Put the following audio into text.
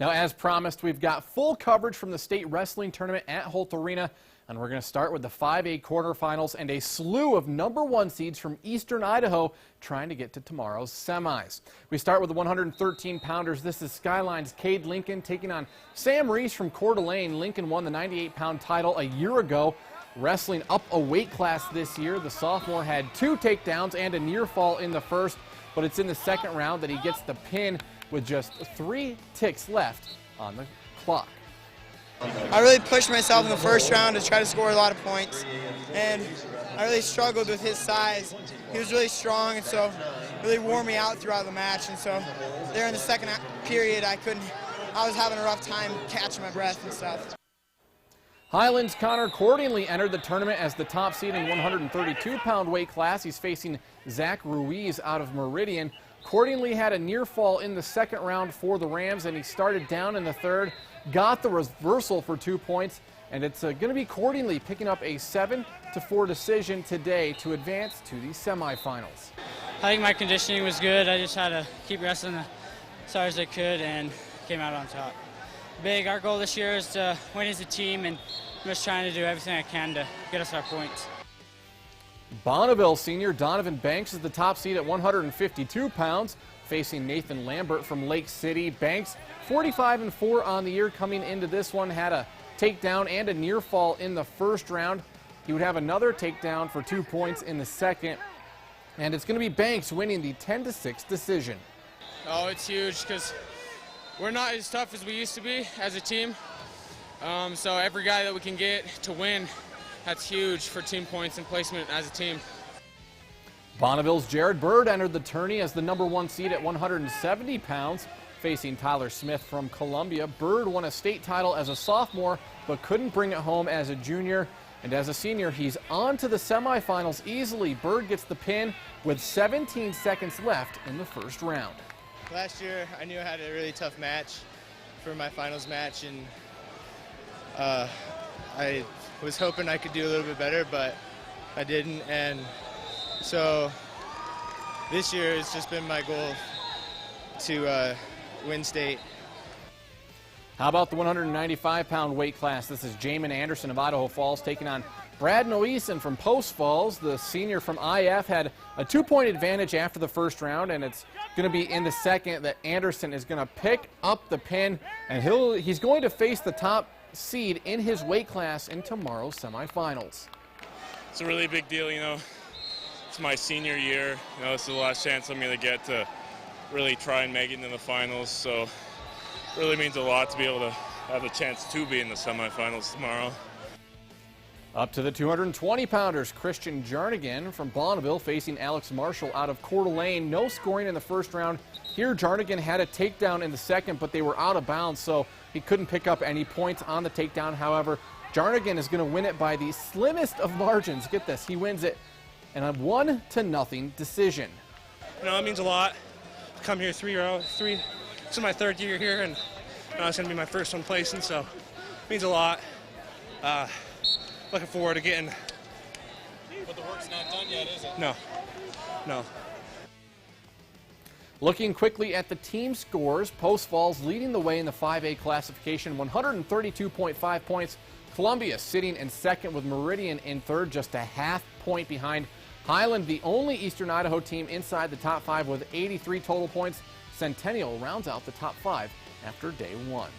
Now, as promised, we've got full coverage from the state wrestling tournament at Holt Arena, and we're going to start with the 5A quarterfinals and a slew of #1 seeds from eastern Idaho trying to get to tomorrow's semis. We start with the 113-pounders. This is Skyline's Cade Lincoln taking on Sam Reese from Coeur d'Alene. Lincoln won the 98-pound title a year ago. Wrestling up a weight class this year, the sophomore had 2 takedowns and a near fall in the first, but it's in the second round that he gets the pin with just 3 ticks left on the clock. I really pushed myself in the first round to try to score a lot of points, and I really struggled with his size. He was really strong, and so really wore me out throughout the match, and so there in the second period I was having a rough time catching my breath and stuff. Highlands' Connor Cordingley entered the tournament as the top seed in 132-pound weight class. He's facing Zach Ruiz out of Meridian. Cordingley had a near fall in the second round for the Rams, and he started down in the third, got the reversal for 2 points, and it's going to be Cordingley picking up a 7-4 decision today to advance to the semifinals. I think my conditioning was good. I just had to keep wrestling as hard as I could and came out on top. Our goal this year is to win as a team, and I'm just trying to do everything I can to get us our points. Bonneville senior Donovan Banks is the top seed at 152 pounds, facing Nathan Lambert from Lake City. Banks, 45-4 on the year coming into this one, had a takedown and a near fall in the first round. He would have another takedown for 2 points in the second, and it's going to be Banks winning the 10-6 decision. Oh, it's huge because we're not as tough as we used to be as a team. So every guy that we can get to win, that's huge for team points and placement as a team. Bonneville's Jared Bird entered the tourney as the #1 seed at 170 pounds, facing Tyler Smith from Columbia. Bird won a state title as a sophomore, but couldn't bring it home as a junior. And as a senior, he's on to the semifinals easily. Bird gets the pin with 17 seconds left in the first round. Last year, I knew I had a really tough match for my finals match, and I was hoping I could do a little bit better, but I didn't. And so this year it's just been my goal to win state. How about the 195-pound weight class? This is Jamin Anderson of Idaho Falls taking on Brad Noeson from Post Falls. The senior from IF had a 2-point advantage after the first round, and it's going to be in the second that Anderson is going to pick up the pin, and he's going to face the top seed in his weight class in tomorrow's semifinals. It's a really big deal, you know. It's my senior year. You know, this is the last chance I'm going to get to really try and make it into the finals, so it really means a lot to be able to have a chance to be in the semifinals tomorrow. Up to the 220-pounders, Christian Jarnigan from Bonneville facing Alex Marshall out of Coeur d'Alene. No scoring in the first round. Here, Jarnigan had a takedown in the second, but they were out of bounds, so he couldn't pick up any points on the takedown. However, Jarnigan is going to win it by the slimmest of margins. Get this, he wins it in a 1-0 decision. You know, it means a lot. I've come here this is my 3rd year here, and it's going to be my first one placing, so it means a lot. Looking forward to getting. But the work's not done yet, is it? No. Looking quickly at the team scores, Post Falls leading the way in the 5A classification, 132.5 points. Columbia sitting in second with Meridian in third, just a half point behind. Highland, the only eastern Idaho team inside the top 5 with 83 total points. Centennial rounds out the top 5 after day 1.